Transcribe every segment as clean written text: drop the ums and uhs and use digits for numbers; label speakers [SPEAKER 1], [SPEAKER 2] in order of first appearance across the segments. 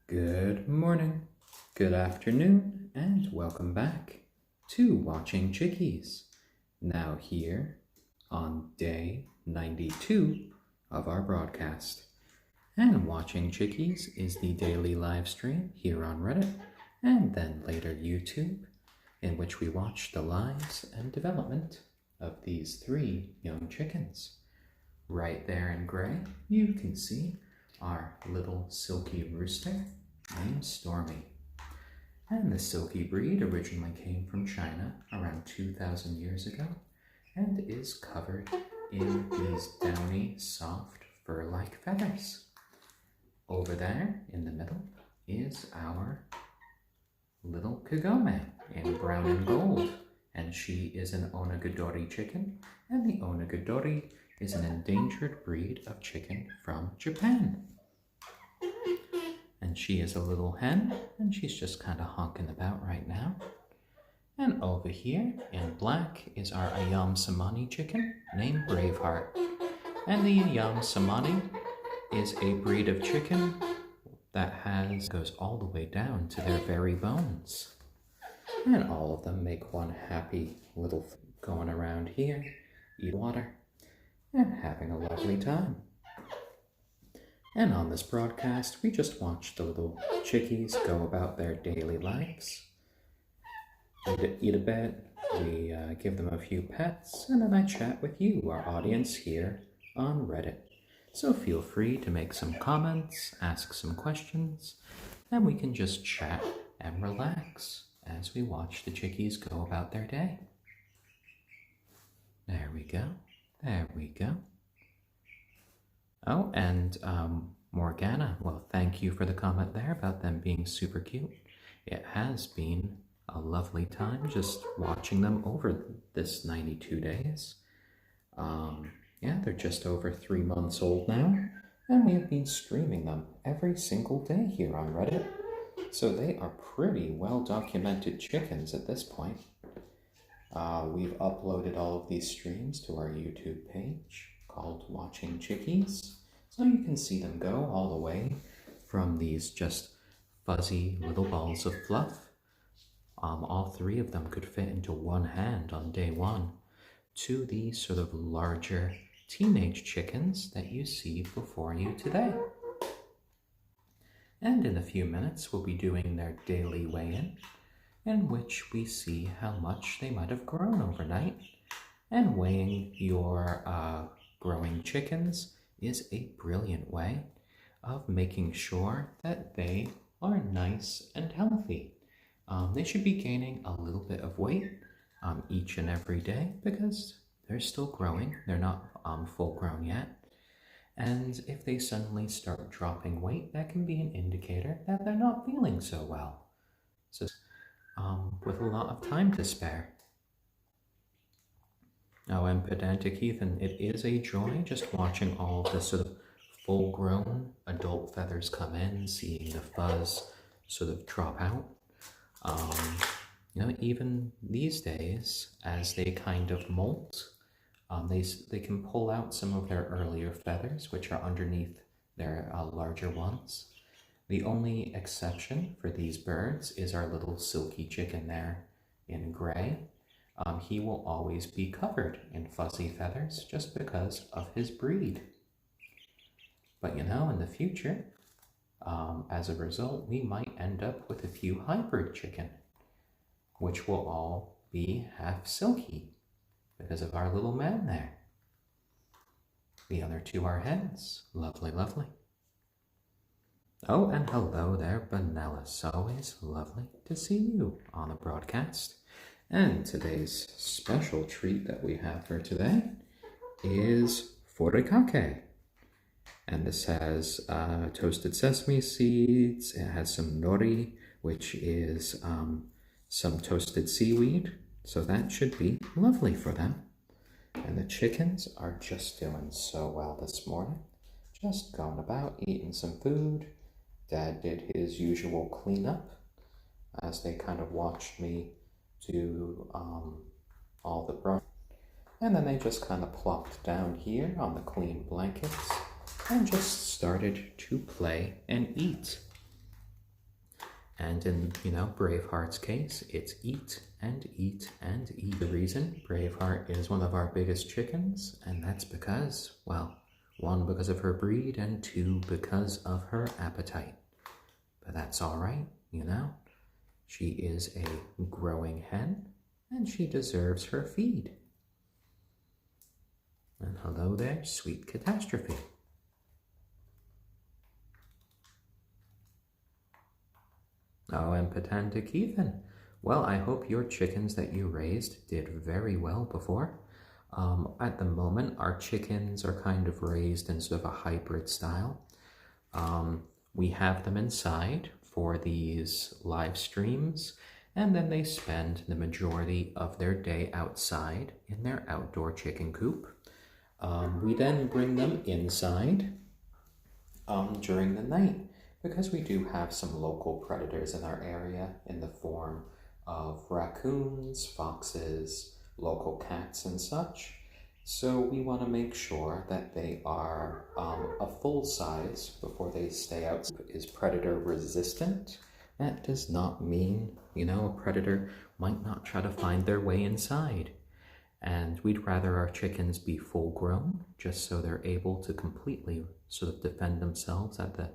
[SPEAKER 1] Good morning, good afternoon, and welcome back to Watching Chickies. Now here on day 92 of our broadcast. And Watching Chickies is the daily live stream here on Reddit and then later YouTube, in which we watch the lives and development of these 3 young chickens. Right there in gray, you can see our little silky rooster named Stormy. And the silky breed originally came from China around 2,000 years ago and is covered in these downy, soft, fur-like feathers. Over there in the middle is our little Kagome in brown and gold, and she is an onagadori chicken, and the onagadori is an endangered breed of chicken from Japan. And she is a little hen, and she's just kind of honking about right now. And over here in black is our ayam cemeni chicken named Braveheart. And the ayam cemeni is a breed of chicken that goes all the way down to their very bones. And all of them make one happy little going around here, eat water, and having a lovely time. And on this broadcast, we just watch the little chickies go about their daily lives. They eat a bit, we give them a few pets, and then I chat with you, our audience here on Reddit. So feel free to make some comments, ask some questions, and we can just chat and relax as we watch the chickies go about their day. There we go. There we go. Oh, and Morgana, well, thank you for the comment there about them being super cute. It has been a lovely time just watching them over this 92 days. Yeah, they're just over 3 months old now, and we have been streaming them every single day here on Reddit. So they are pretty well documented chickens at this point. We've uploaded all of these streams to our YouTube page called Watching Chickies, so you can see them go all the way from these just fuzzy little balls of fluff. All 3 of them could fit into one hand on day 1, to these sort of larger teenage chickens that you see before you today. And in a few minutes we'll be doing their daily weigh-in which we see how much they might have grown overnight. And weighing your growing chickens is a brilliant way of making sure that they are nice and healthy. They should be gaining a little bit of weight each and every day because they're still growing. They're not full grown yet. And if they suddenly start dropping weight, that can be an indicator that they're not feeling so well. So with a lot of time to spare. Oh, and pedantic Ethan, it is a joy just watching all of the sort of full-grown adult feathers come in, seeing the fuzz sort of drop out. Even these days, as they kind of molt, they can pull out some of their earlier feathers, which are underneath their larger ones. The only exception for these birds is our little silky chicken there in gray. He will always be covered in fuzzy feathers just because of his breed. But in the future, as a result, we might end up with a few hybrid chicken, which will all be half silky because of our little man there. The other 2 are hens. Lovely, lovely. Oh, and hello there, Benelis. Always lovely to see you on the broadcast. And today's special treat that we have for today is furikake. And this has toasted sesame seeds. It has some nori, which is some toasted seaweed. So that should be lovely for them. And the chickens are just doing so well this morning. Just going about eating some food. Dad did his usual cleanup as they kind of watched me do all the brush. And then they just kind of plopped down here on the clean blankets and just started to play and eat. And in, Braveheart's case, it's eat and eat and eat. The reason Braveheart is one of our biggest chickens, and that's because, well, one, because of her breed, and two, because of her appetite. But that's all right, She is a growing hen, and she deserves her feed. And hello there, sweet catastrophe. Oh, and Patanda Keithan. Well, I hope your chickens that you raised did very well before. At the moment, our chickens are kind of raised in sort of a hybrid style. We have them inside for these live streams, and then they spend the majority of their day outside in their outdoor chicken coop. We then bring them inside during the night, because we do have some local predators in our area in the form of raccoons, foxes, local cats, and such. So we want to make sure that they are a full size before they stay out. Is predator resistant? That does not mean, a predator might not try to find their way inside. And we'd rather our chickens be full grown, just so they're able to completely sort of defend themselves at the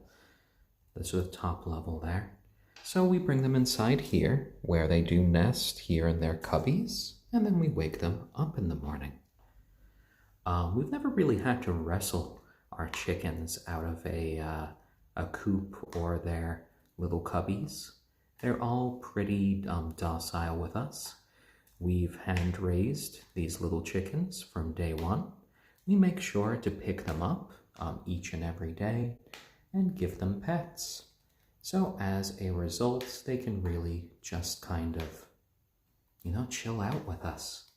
[SPEAKER 1] sort of top level there. So we bring them inside here, where they do nest here in their cubbies, and then we wake them up in the morning. We've never really had to wrestle our chickens out of a coop or their little cubbies. They're all pretty docile with us. We've hand-raised these little chickens from day one. We make sure to pick them up each and every day and give them pets. So as a result, they can really just kind of, chill out with us.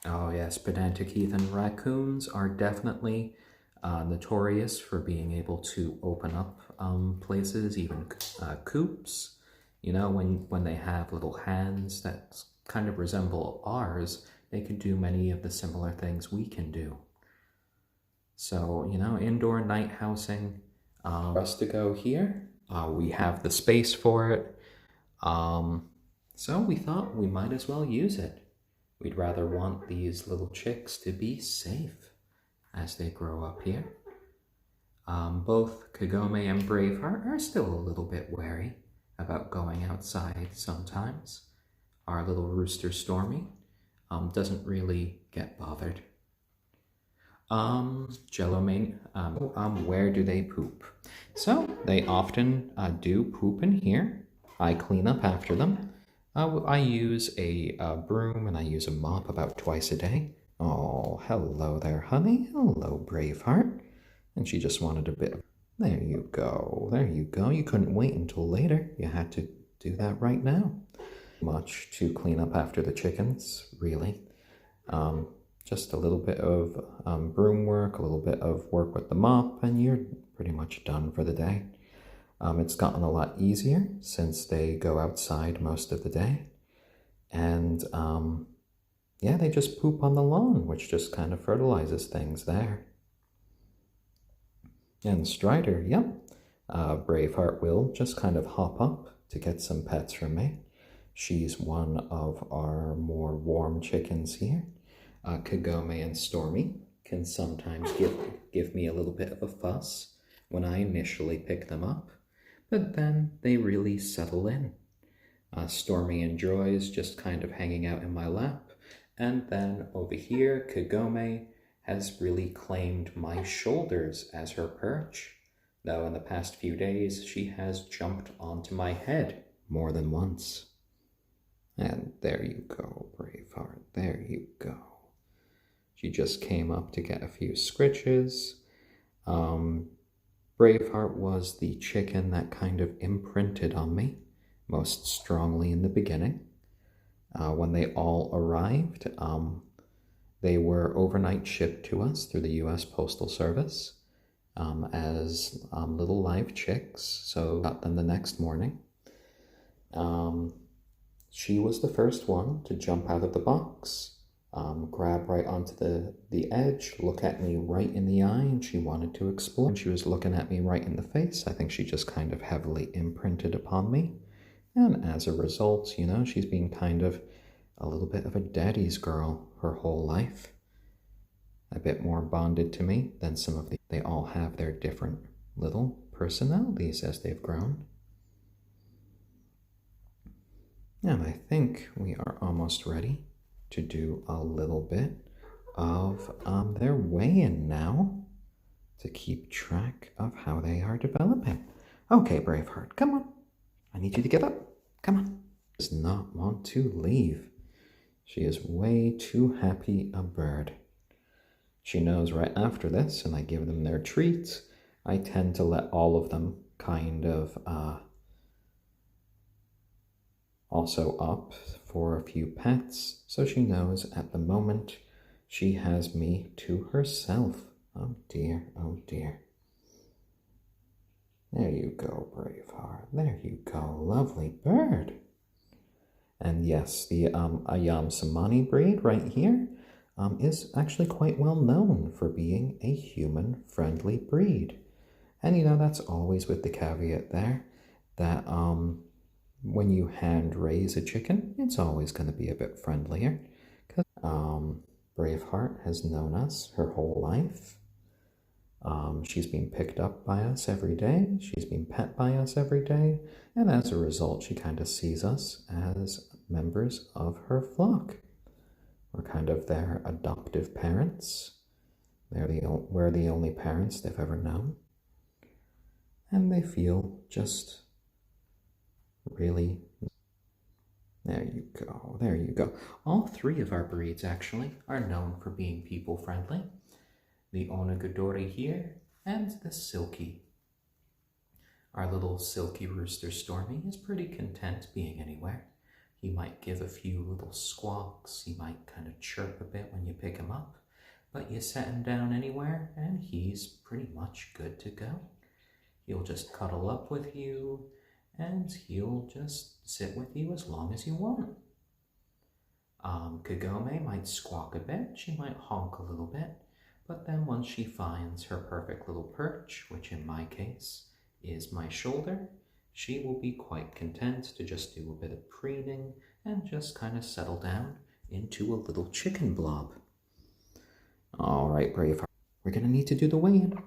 [SPEAKER 1] Oh yes, pedantic heathen raccoons are definitely notorious for being able to open up places, even coops. When they have little hands that kind of resemble ours, they can do many of the similar things we can do. So, indoor night housing, for us to go here, we have the space for it. So we thought we might as well use it. We'd rather want these little chicks to be safe as they grow up here. Both Kagome and Braveheart are still a little bit wary about going outside sometimes. Our little rooster Stormy doesn't really get bothered. Where do they poop? So they often do poop in here. I clean up after them. I use a broom and I use a mop about twice a day. Oh, hello there, honey. Hello, Braveheart. And she just wanted a bit of... There you go. There you go. You couldn't wait until later. You had to do that right now. Much to clean up after the chickens, really. Just a little bit of broom work, a little bit of work with the mop, and you're pretty much done for the day. It's gotten a lot easier since they go outside most of the day. And yeah, they just poop on the lawn, which just kind of fertilizes things there. And Strider, yep, Braveheart will just kind of hop up to get some pets from me. She's one of our more warm chickens here. Kagome and Stormy can sometimes give me a little bit of a fuss when I initially pick them up, but then they really settle in. Stormy enjoys just kind of hanging out in my lap, and then over here, Kagome has really claimed my shoulders as her perch, though in the past few days she has jumped onto my head more than once. And there you go, Braveheart, there you go. She just came up to get a few scritches. Braveheart was the chicken that kind of imprinted on me most strongly in the beginning. When they all arrived, they were overnight shipped to us through the U.S. Postal Service as little live chicks, so got them the next morning. She was the first one to jump out of the box. grab right onto the edge, look at me right in the eye, and she wanted to explore. When she was looking at me right in the face, I think she just kind of heavily imprinted upon me. And as a result, you know, she's been kind of a little bit of a daddy's girl her whole life. A bit more bonded to me than some of the... They all have their different little personalities as they've grown. And I think we are almost ready to do a little bit of their weigh-in now to keep track of how they are developing. Okay, Braveheart, come on. I need you to get up. Come on. Does not want to leave. She is way too happy a bird. She knows right after this, and I give them their treats, I tend to let all of them kind of also up for a few pets, so she knows at the moment she has me to herself. Oh dear, oh dear. There you go, Braveheart. There you go, lovely bird. And yes, the ayam cemeni breed right here is actually quite well known for being a human-friendly breed. And you know, that's always with the caveat there that when you hand raise a chicken, it's always going to be a bit friendlier. Because Braveheart has known us her whole life. She's been picked up by us every day. She's been pet by us every day. And as a result, she kind of sees us as members of her flock. We're kind of their adoptive parents. We're the only parents they've ever known. And they feel just really... There you go, there you go. All three of our breeds, actually, are known for being people-friendly. The onagadori here, and the silkie. Our little silkie rooster Stormy is pretty content being anywhere. He might give a few little squawks, he might kind of chirp a bit when you pick him up, but you set him down anywhere and he's pretty much good to go. He'll just cuddle up with you, and he'll just sit with you as long as you want. Kagome might squawk a bit, she might honk a little bit, but then once she finds her perfect little perch, which in my case is my shoulder, she will be quite content to just do a bit of preening and just kind of settle down into a little chicken blob. All right, Braveheart, we're going to need to do the weigh-in.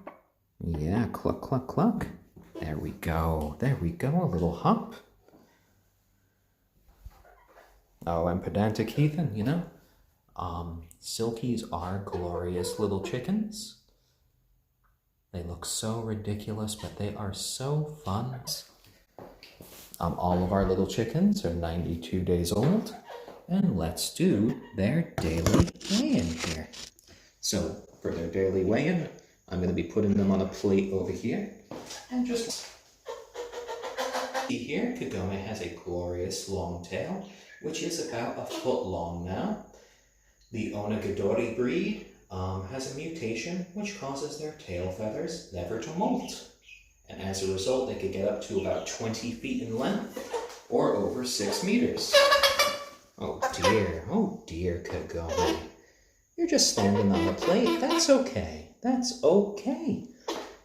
[SPEAKER 1] Yeah, cluck, cluck, cluck. There we go, a little hop. Oh, and pedantic Heathen, you know. Silkies are glorious little chickens. They look so ridiculous, but they are so fun. All of our little chickens are 92 days old, and let's do their daily weigh-in here. So, for their daily weigh-in, I'm going to be putting them on a plate over here, and just see here, Kagome has a glorious long tail, which is about a foot long now. The onagadori breed has a mutation which causes their tail feathers never to molt. And as a result, they could get up to about 20 feet in length or over 6 meters. Oh dear, Kagome. You're just standing on the plate. That's okay. That's okay.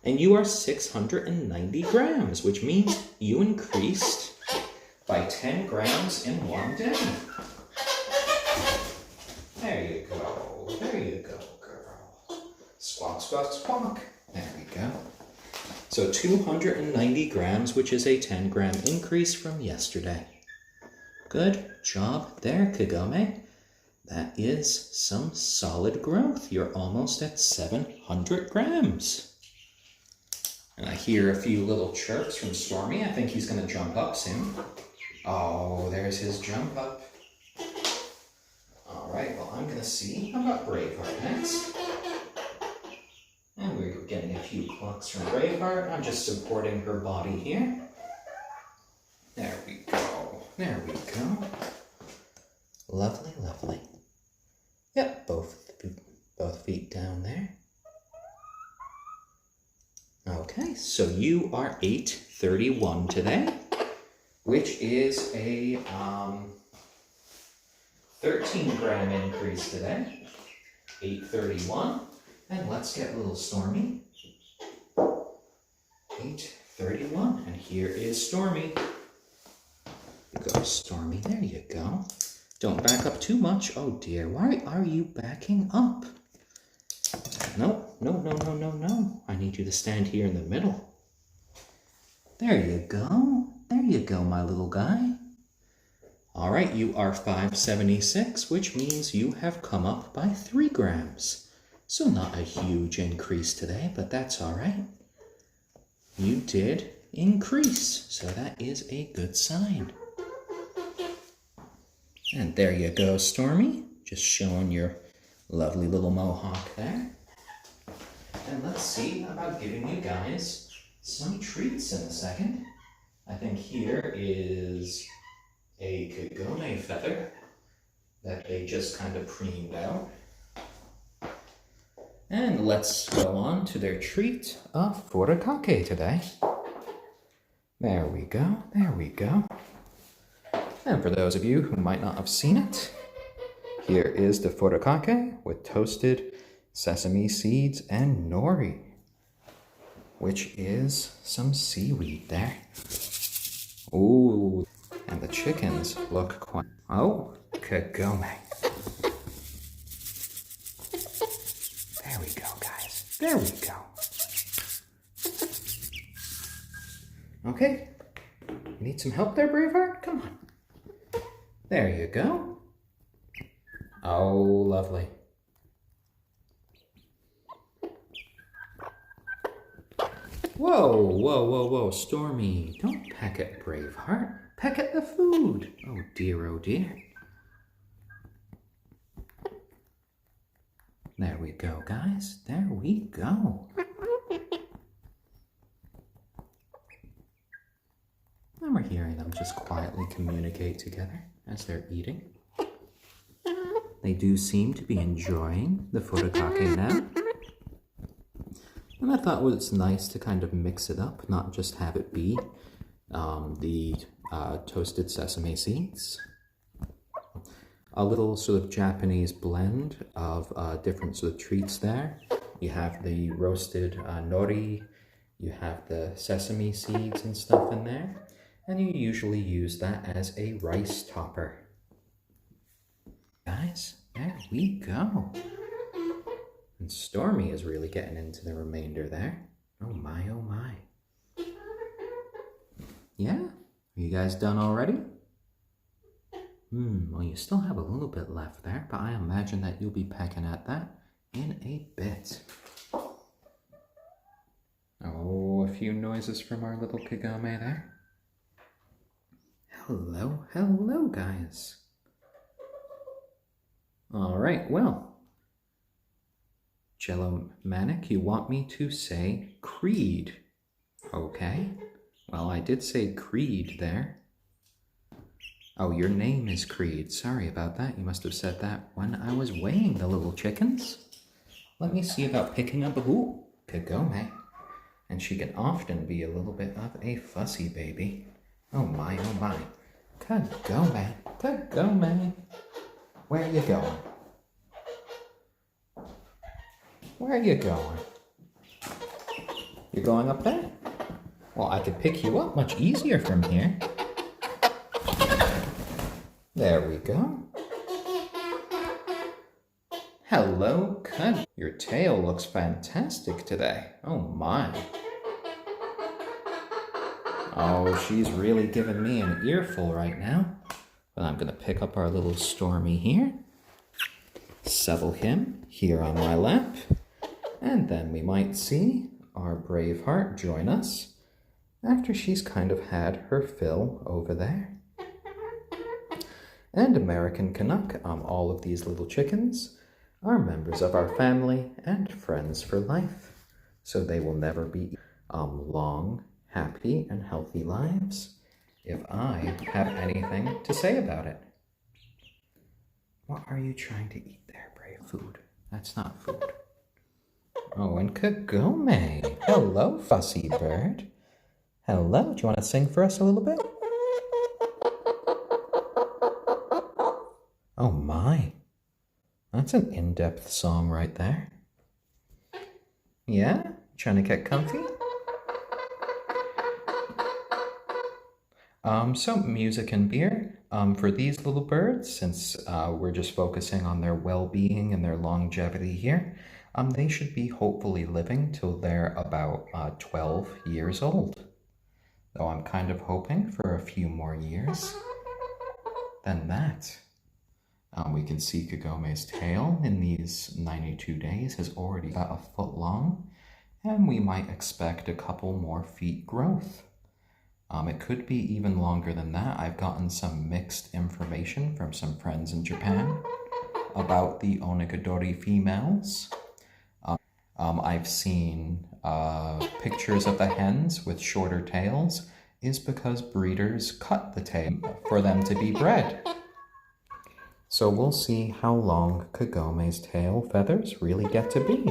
[SPEAKER 1] And you are 690 grams, which means you increased by 10 grams in one day. There you go, girl. Squawk, squawk, squawk. There we go. So 290 grams, which is a 10-gram increase from yesterday. Good job there, Kagome. That is some solid growth. You're almost at 700 grams. And I hear a few little chirps from Stormy. I think he's going to jump up soon. Oh, there's his jump up. All right, well, I'm going to see. How about Braveheart next? And we're getting a few clucks from Braveheart. I'm just supporting her body here. There we go. There we go. Lovely, lovely. Yep, both feet down there. Okay, so you are 831 today, which is a 13-gram increase today. 831. And let's get little Stormy. 831. And here is Stormy. Go, Stormy. There you go. Don't back up too much. Oh dear, why are you backing up? No, no, no, no, no, no. I need you to stand here in the middle. There you go. There you go, my little guy. All right, you are 576, which means you have come up by 3 grams. So not a huge increase today, but that's all right. You did increase, so that is a good sign. And there you go, Stormy. Just showing your lovely little mohawk there. And let's see about giving you guys some treats in a second. I think here is a Kagome feather that they just kind of preened out. And let's go on to their treat of furikake today. There we go, there we go. And for those of you who might not have seen it, here is the furikake with toasted sesame seeds and nori, which is some seaweed there. Ooh, and the chickens look quite... Oh, Kagome. There we go, guys. There we go. Okay. You need some help there, Braveheart? Come on. There you go. Oh, lovely. Whoa, whoa, whoa, whoa, Stormy. Don't peck at Braveheart. Peck at the food. Oh dear, oh dear. There we go, guys. There we go. And we're hearing them just quietly communicate together as they're eating. They do seem to be enjoying the furikake now. And I thought it was nice to kind of mix it up, not just have it be the toasted sesame seeds. A little sort of Japanese blend of different sort of treats there. You have the roasted nori, you have the sesame seeds and stuff in there, and you usually use that as a rice topper. Guys, there we go. And Stormy is really getting into the remainder there. Oh my, oh my. Yeah? Are you guys done already? Well, you still have a little bit left there, but I imagine that you'll be pecking at that in a bit. Oh, a few noises from our little Kagome there. Hello, hello, guys. All right, well. Jello Manic, you want me to say creed. Okay. Well, I did say creed there. Oh, your name is Creed. Sorry about that. You must have said that when I was weighing the little chickens. Let me see about picking up... Ooh, Kagome. And she can often be a little bit of a fussy baby. Oh my, oh my. Kagome, Kagome. Where are you going? Where are you going? You're going up there? Well, I could pick you up much easier from here. There we go. Hello, Cud. Your tail looks fantastic today. Oh my. Oh, she's really giving me an earful right now. But I'm going to pick up our little Stormy here. Settle him here on my lap. And then we might see our Braveheart join us after she's kind of had her fill over there. And American Canuck, all of these little chickens are members of our family and friends for life. So they will never be long, happy, and healthy lives if I have anything to say about it. What are you trying to eat there, Brave? Food. That's not food. Oh, and Kagome. Hello, fussy bird. Hello, do you want to sing for us a little bit? Oh my, that's an in-depth song right there. Yeah? Trying to get comfy? So music and beer. For these little birds, since we're just focusing on their well-being and their longevity here, they should be hopefully living till they're about 12 years old. Though I'm kind of hoping for a few more years than that. We can see Kagome's tail in these 92 days has already got a foot long, and we might expect a couple more feet growth. It could be even longer than that. I've gotten some mixed information from some friends in Japan about the onagadori females. I've seen pictures of the hens with shorter tails is because breeders cut the tail for them to be bred. So we'll see how long Kagome's tail feathers really get to be.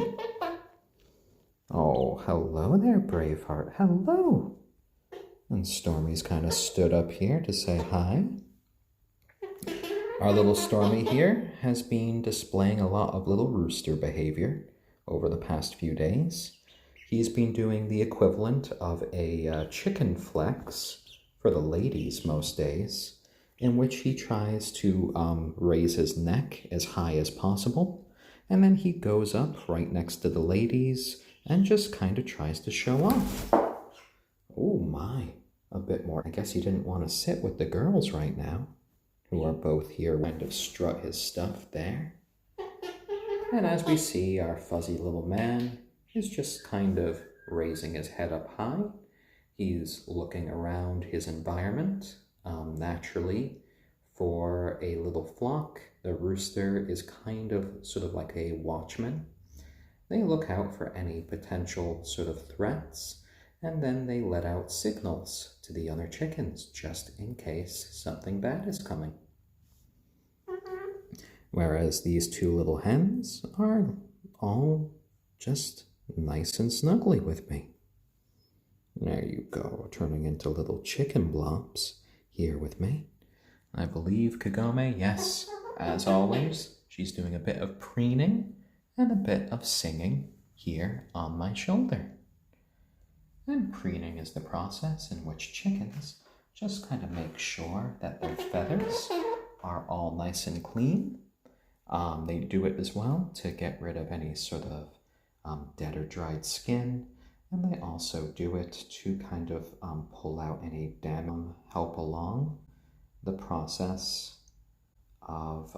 [SPEAKER 1] Oh, hello there, Braveheart. Hello. And Stormy's kind of stood up here to say hi. Our little Stormy here has been displaying a lot of little rooster behavior over the past few days. He's been doing the equivalent of a chicken flex for the ladies most days, in which he tries to raise his neck as high as possible, and then he goes up right next to the ladies and just kind of tries to show off. Oh my, a bit more. I guess he didn't want to sit with the girls right now, who are both here kind of strut his stuff there. And as we see, our fuzzy little man is just kind of raising his head up high. He's looking around his environment. Naturally, for a little flock, the rooster is kind of sort of like a watchman. They look out for any potential sort of threats, and then they let out signals to the other chickens just in case something bad is coming. Whereas these two little hens are all just nice and snuggly with me. There you go, turning into little chicken blobs here with me. I believe Kagome, yes, as always, she's doing a bit of preening and a bit of singing here on my shoulder. And preening is the process in which chickens just kind of make sure that their feathers are all nice and clean. They do it as well to get rid of any sort of dead or dried skin, and they also do it to kind of pull out any damage, help along the process of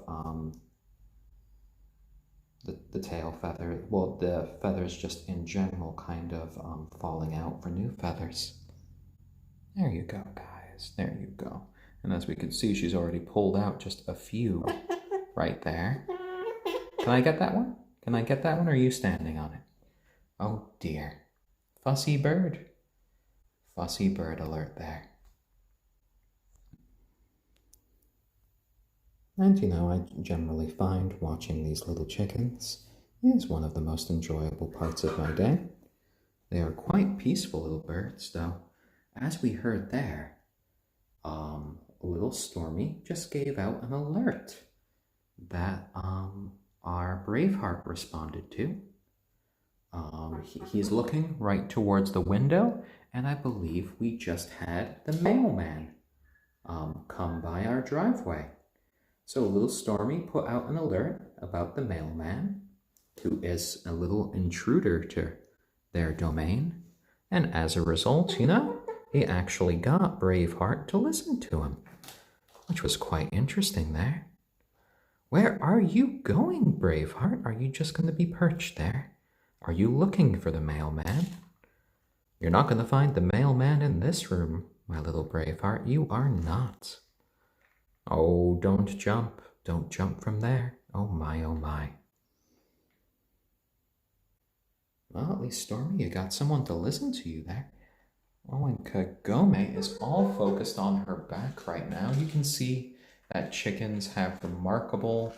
[SPEAKER 1] the tail feather, well, the feathers just in general kind of falling out for new feathers. There you go, guys, there you go. And as we can see, she's already pulled out just a few right there. Can I get that one? Can I get that one, or are you standing on it? Oh dear. Fussy bird. Fussy bird alert there. And you know, I generally find watching these little chickens is one of the most enjoyable parts of my day. They are quite peaceful little birds, though. As we heard there, little Stormy just gave out an alert that our Braveheart responded to. He's looking right towards the window, and I believe we just had the mailman come by our driveway. So little Stormy put out an alert about the mailman, who is a little intruder to their domain, and as a result, you know, he actually got Braveheart to listen to him, which was quite interesting there. Where are you going, Braveheart? Are you just going to be perched there? Are you looking for the mailman? You're not going to find the mailman in this room, my little Braveheart. You are not. Oh, don't jump. Don't jump from there. Oh my, oh my. Well, at least, Stormy, you got someone to listen to you there. Oh, and Kagome is all focused on her back right now. You can see that chickens have remarkable,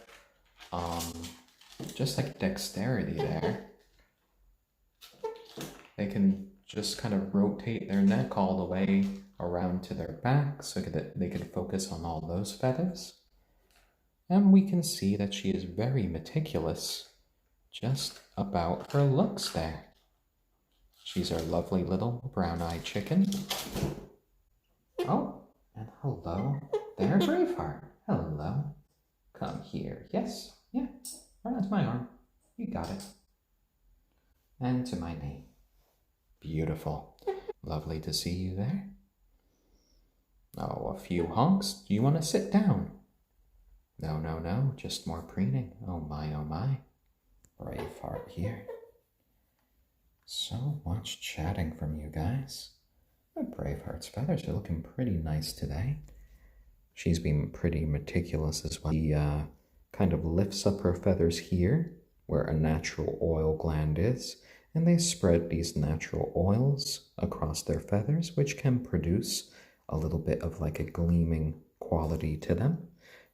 [SPEAKER 1] just like dexterity there. They can just kind of rotate their neck all the way around to their back so that they can focus on all those feathers. And we can see that she is very meticulous just about her looks there. She's our lovely little brown-eyed chicken. Oh, and hello there, Braveheart. Hello. Come here. Yes, yeah, right onto my arm. You got it. And to my knee. Beautiful. Lovely to see you there. Oh, a few honks. Do you want to sit down? No, no, no, just more preening. Oh my, oh my. Braveheart here. So much chatting from you guys. But Braveheart's feathers are looking pretty nice today. She's been pretty meticulous as well. She kind of lifts up her feathers here, where a natural oil gland is, and they spread these natural oils across their feathers, which can produce a little bit of like a gleaming quality to them.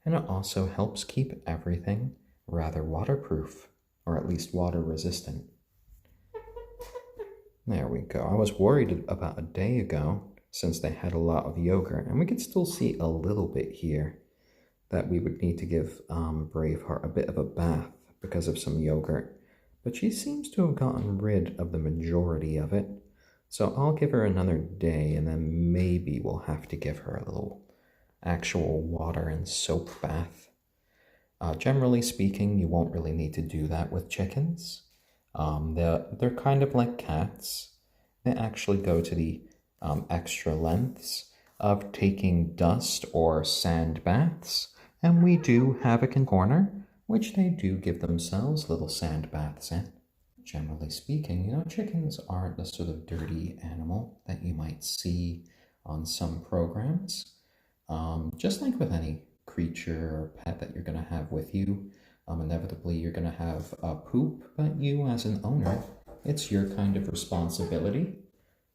[SPEAKER 1] And it also helps keep everything rather waterproof, or at least water resistant. There we go. I was worried about a day ago, since they had a lot of yogurt, and we could still see a little bit here, that we would need to give Braveheart a bit of a bath because of some yogurt. But she seems to have gotten rid of the majority of it. So I'll give her another day, and then maybe we'll have to give her a little actual water and soap bath. Generally speaking, you won't really need to do that with chickens. They're kind of like cats. They actually go to the extra lengths of taking dust or sand baths, and we do have a corner which they do give themselves little sand baths in. Generally speaking, chickens aren't the sort of dirty animal that you might see on some programs. Just like with any creature or pet that you're going to have with you, inevitably you're going to have poop, but you as an owner, it's your kind of responsibility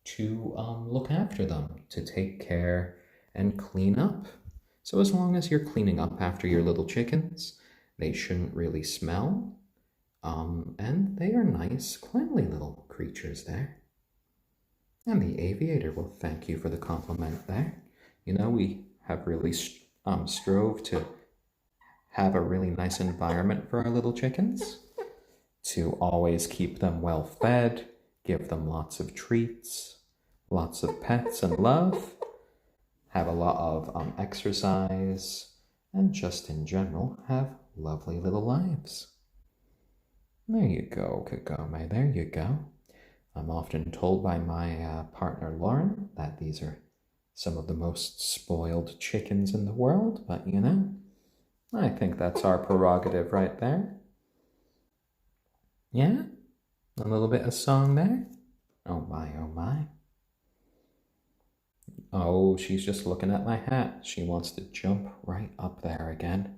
[SPEAKER 1] to look after them, to take care and clean up. So as long as you're cleaning up after your little chickens, they shouldn't really smell, and they are nice, cleanly little creatures there. And the aviator will thank you for the compliment there. We have really strove to have a really nice environment for our little chickens, to always keep them well fed, give them lots of treats, lots of pets and love, have a lot of exercise, and just in general have lovely little lives. There you go, Kagome, there you go. I'm often told by my partner Lauren that these are some of the most spoiled chickens in the world, but I think that's our prerogative right there. Yeah? A little bit of song there? Oh my, oh my. Oh, she's just looking at my hat. She wants to jump right up there again.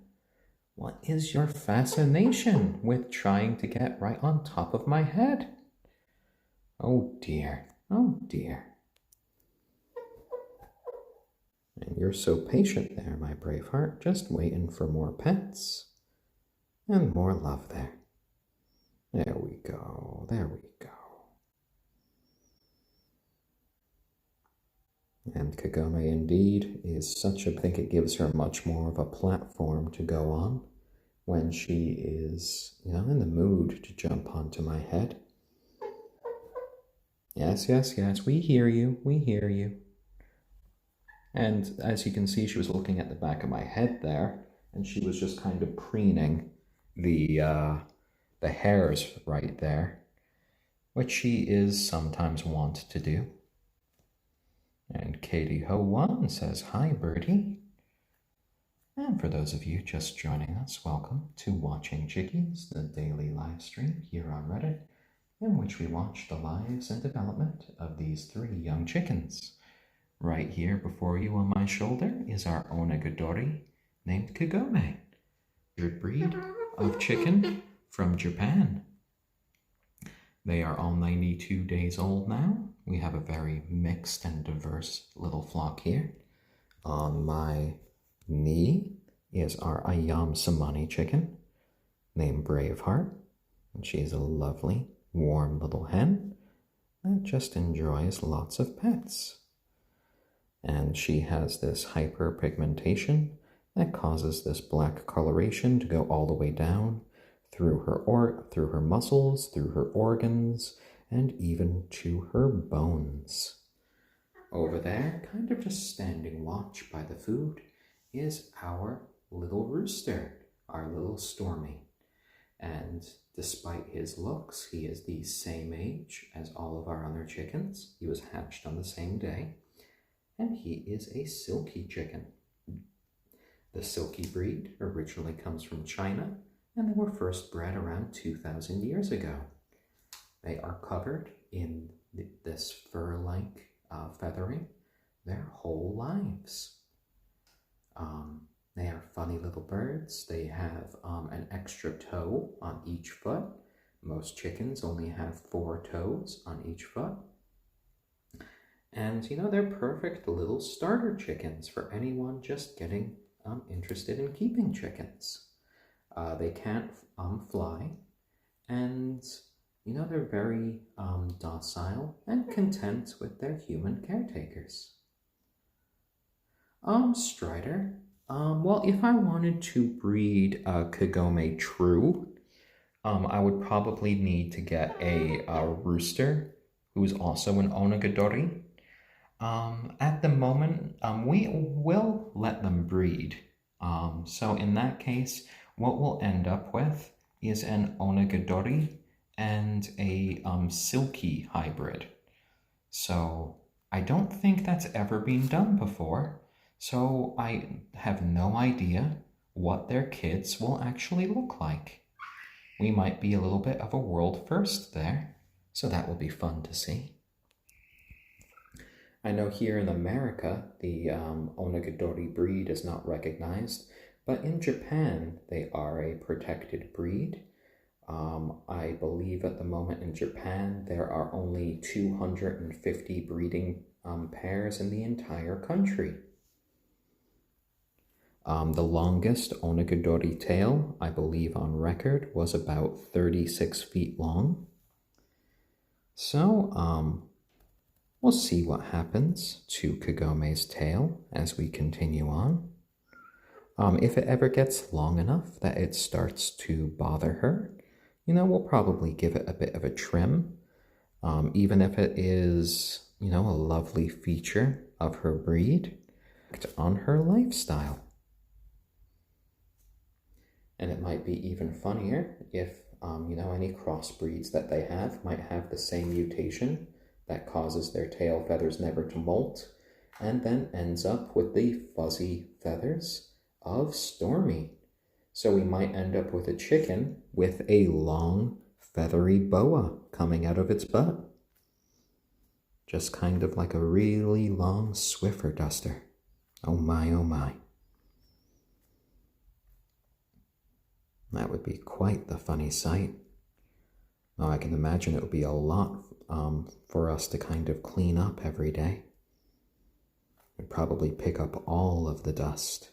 [SPEAKER 1] What is your fascination with trying to get right on top of my head? Oh dear, oh dear. And you're so patient there, my Braveheart, just waiting for more pets and more love there. There we go, there we go. And Kagome indeed is such I think it gives her much more of a platform to go on when she is, in the mood to jump onto my head. Yes, yes, yes, we hear you, we hear you. And as you can see, she was looking at the back of my head there, and she was just kind of preening the hairs right there, which she is sometimes wont to do. And Katie Ho1 says, hi, birdie. And for those of you just joining us, welcome to Watching Chickies, the daily live stream here on Reddit, in which we watch the lives and development of these 3 young chickens. Right here before you on my shoulder is our onagadori named Kagome, breed of chicken from Japan. They are all 92 days old now. We have a very mixed and diverse little flock here. On my knee is our ayam cemeni chicken named Braveheart. And she's a lovely, warm little hen that just enjoys lots of pets. And she has this hyperpigmentation that causes this black coloration to go all the way down through through her muscles, through her organs, and even to her bones. Over there, kind of just standing watch by the food, is our little rooster, our little Stormy. And despite his looks, he is the same age as all of our other chickens. He was hatched on the same day, and he is a silkie chicken. The silkie breed originally comes from China, and they were first bred around 2,000 years ago. They are covered in this fur-like feathering their whole lives. They are funny little birds. They have an extra toe on each foot. Most chickens only have 4 toes on each foot. And, they're perfect little starter chickens for anyone just getting interested in keeping chickens. They can't fly, and, they're very docile and content with their human caretakers. Strider. Well, if I wanted to breed a Kagome true, I would probably need to get a rooster who is also an onagadori. At the moment, we will let them breed. So in that case, what we'll end up with is an onagadori and a silkie hybrid. So I don't think that's ever been done before. So I have no idea what their kids will actually look like. We might be a little bit of a world first there, so that will be fun to see. I know here in America, the onagadori breed is not recognized, but in Japan, they are a protected breed. I believe at the moment in Japan, there are only 250 breeding pairs in the entire country. The longest onagadori tail, I believe on record, was about 36 feet long. So, we'll see what happens to Kagome's tail as we continue on. If it ever gets long enough that it starts to bother her, we'll probably give it a bit of a trim, even if it is, a lovely feature of her breed on her lifestyle. And it might be even funnier if, any crossbreeds that they have might have the same mutation that causes their tail feathers never to molt, and then ends up with the fuzzy feathers of Stormy. So we might end up with a chicken with a long, feathery boa coming out of its butt. Just kind of like a really long Swiffer duster. Oh my, oh my. That would be quite the funny sight. Oh, I can imagine it would be a lot for us to kind of clean up every day. We'd probably pick up all of the dust.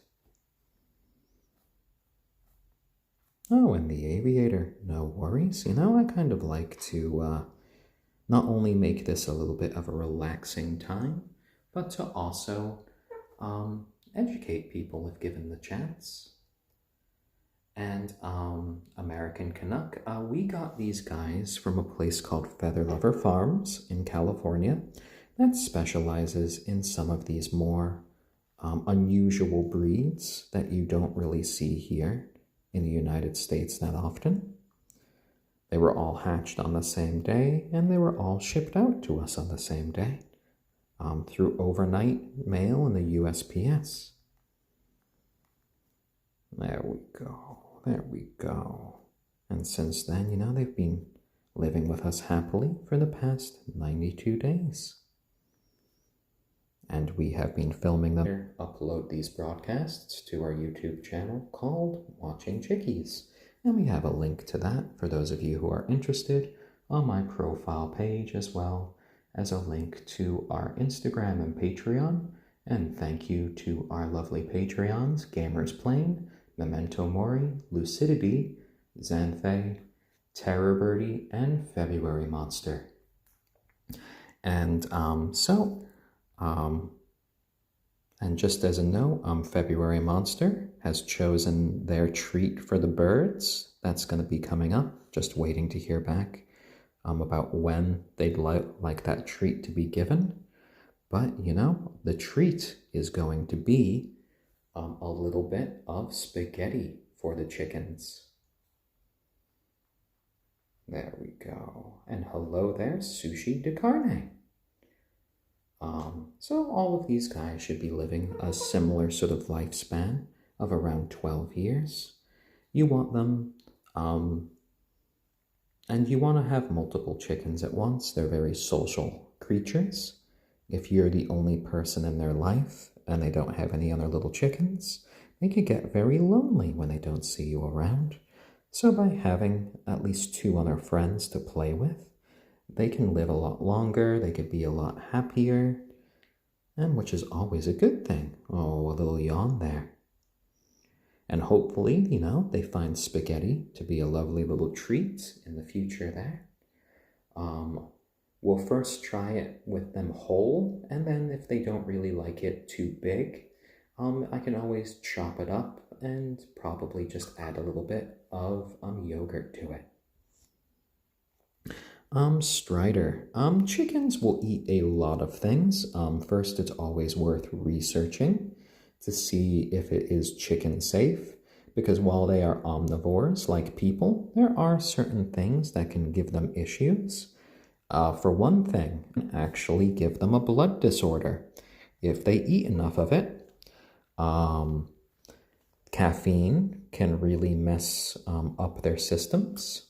[SPEAKER 1] Oh, and the aviator, no worries. I kind of like to not only make this a little bit of a relaxing time, but to also educate people if given the chance. And American Canuck, we got these guys from a place called Feather Lover Farms in California that specializes in some of these more unusual breeds that you don't really see here in the United States that often. They were all hatched on the same day, and they were all shipped out to us on the same day through overnight mail in the USPS. There we go. There we go. And since then, they've been living with us happily for the past 92 days. And we have been filming them. Upload these broadcasts to our YouTube channel called Watching Chickies. And we have a link to that for those of you who are interested on my profile page, as well as a link to our Instagram and Patreon. And thank you to our lovely Patreons, Gamers Plain, Memento Mori, Lucidity, Xanthe, Terror Birdie, and February Monster. And And just as a note, February Monster has chosen their treat for the birds. That's going to be coming up. Just waiting to hear back about when they'd like that treat to be given. But, you know, the treat is going to be a little bit of spaghetti for the chickens. There we go. And hello there, Sushi de Carne. So all of these guys should be living a similar sort of lifespan of around 12 years. You want them, and you want to have multiple chickens at once. They're very social creatures. If you're the only person in their life and they don't have any other little chickens, they could get very lonely when they don't see you around. So by having at least 2 other friends to play with, they can live a lot longer, they could be a lot happier, and which is always a good thing. Oh, a little yawn there. And hopefully, you know, they find spaghetti to be a lovely little treat in the future there. We'll first try it with them whole, and then if they don't really like it too big, I can always chop it up and probably just add a little bit of yogurt to it. Strider. Chickens will eat a lot of things. First, it's always worth researching to see if it is chicken safe, because while they are omnivores like people, there are certain things that can give them issues. For one thing, actually give them a blood disorder. If they eat enough of it, caffeine can really mess up their systems.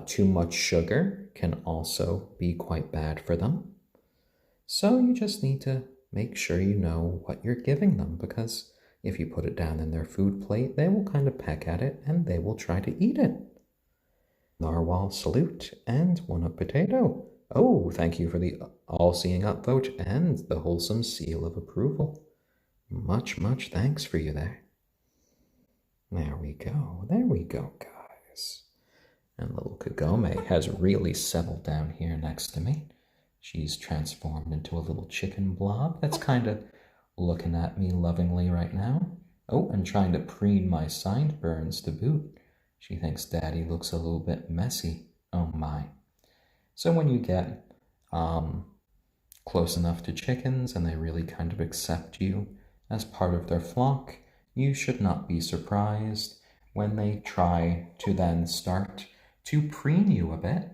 [SPEAKER 1] Too much sugar can also be quite bad for them. So you just need to make sure you know what you're giving them, because if you put it down in their food plate, they will kind of peck at it and they will try to eat it. Narwhal salute and 1-up potato. Oh, thank you for the all-seeing upvote and the wholesome seal of approval. Much thanks for you there. There we go, guys. And little Kagome has really settled down here next to me. She's transformed into a little chicken blob that's kind of looking at me lovingly right now. Oh, and trying to preen my sideburns to boot. She thinks Daddy looks a little bit messy. Oh my. So when you get close enough to chickens and they really kind of accept you as part of their flock, you should not be surprised when they try to then start to preen you a bit.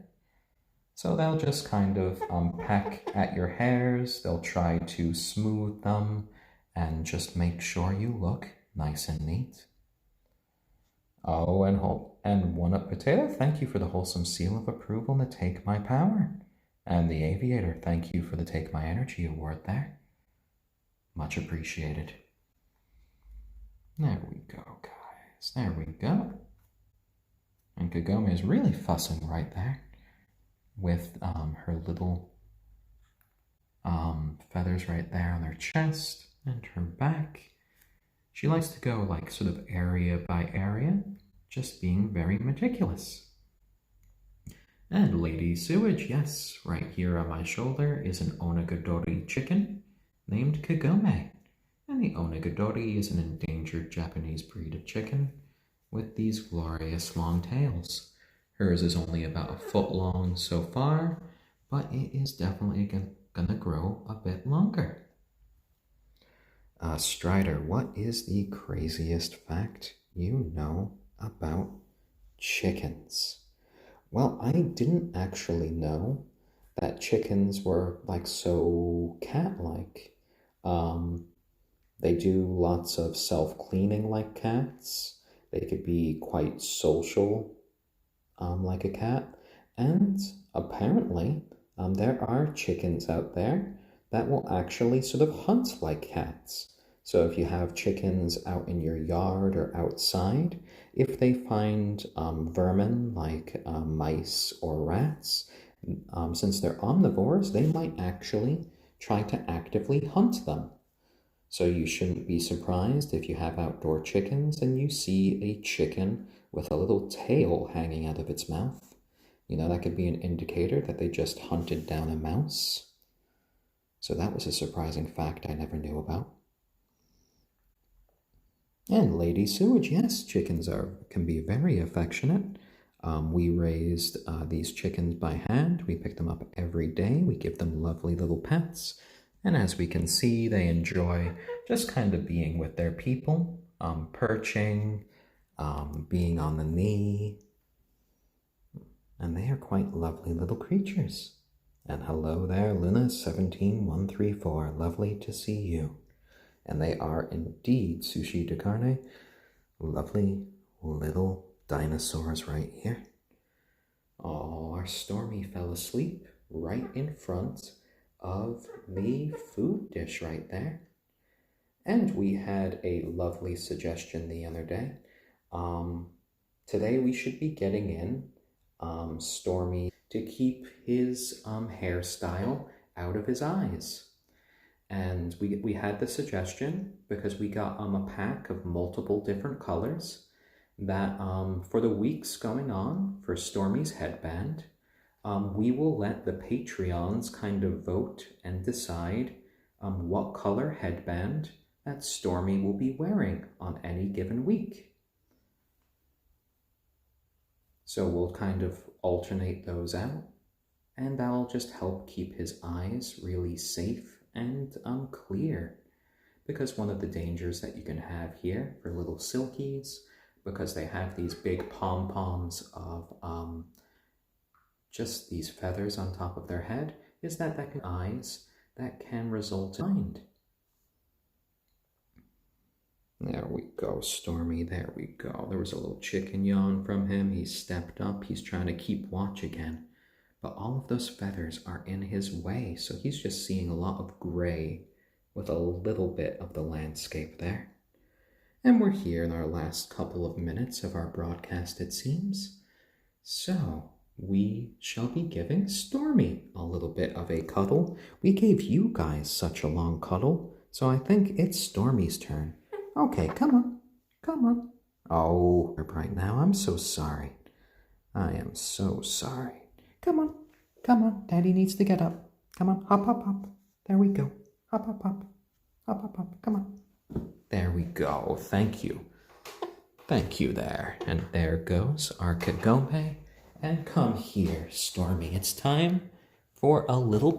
[SPEAKER 1] So they'll just kind of peck at your hairs, they'll try to smooth them and just make sure you look nice and neat. Oh, and 1-up potato, thank you for the wholesome seal of approval and the Take My Power. And the Aviator, thank you for the Take My Energy award there. Much appreciated. There we go, guys. There we go. And Kagome is really fussing right there with her little feathers right there on her chest and her back. She likes to go like sort of area by area, just being very meticulous. And Lady Sewage, yes, right here on my shoulder is an onagadori chicken named Kagome. And the onagadori is an endangered Japanese breed of chicken with these glorious long tails. Hers is only about a foot long so far, but it is definitely gonna grow a bit longer. Strider, what is the craziest fact you know about chickens? Well, I didn't actually know that chickens were like so cat-like. They do lots of self-cleaning like cats. They could be quite social like a cat. And apparently there are chickens out there that will actually sort of hunt like cats. So if you have chickens out in your yard or outside, if they find vermin like mice or rats, since they're omnivores, they might actually try to actively hunt them. So you shouldn't be surprised if you have outdoor chickens and you see a chicken with a little tail hanging out of its mouth. You know, that could be an indicator that they just hunted down a mouse. So that was a surprising fact I never knew about. And Lady Sewage, yes, chickens can be very affectionate. We raised these chickens by hand. We pick them up every day. We give them lovely little pets. And as we can see, they enjoy just kind of being with their people, perching, being on the knee. And they are quite lovely little creatures. And hello there, Luna17134. Lovely to see you. And they are indeed sushi de carne. Lovely little dinosaurs right here. Oh, our Stormy fell asleep right in front of the food dish right there. And we had a lovely suggestion the other day. Today we should be getting in Stormy to keep his hairstyle out of his eyes. And we had the suggestion because we got a pack of multiple different colors that for the weeks going on for Stormy's headband, we will let the Patreons kind of vote and decide what color headband that Stormy will be wearing on any given week. So we'll kind of alternate those out, and that'll just help keep his eyes really safe and clear. Because one of the dangers that you can have here for little silkies, because they have these big pom-poms of just these feathers on top of their head, is that can eyes that can result in mind. There we go, Stormy, there we go. There was a little chicken yawn from him. He stepped up. He's trying to keep watch again. But all of those feathers are in his way, so he's just seeing a lot of gray with a little bit of the landscape there. And we're here in our last couple of minutes of our broadcast, it seems. So we shall be giving Stormy a little bit of a cuddle. We gave you guys such a long cuddle, so I think it's Stormy's turn. Okay, come on, come on. Oh, right now, I'm so sorry. I am so sorry. Come on, Daddy needs to get up. Come on, hop, hop, hop. There we go. Hop, hop, hop. Hop, hop, hop. Come on. There we go. Thank you. Thank you there. And there goes our Kagome. And come here, Stormy. It's time for a little bit.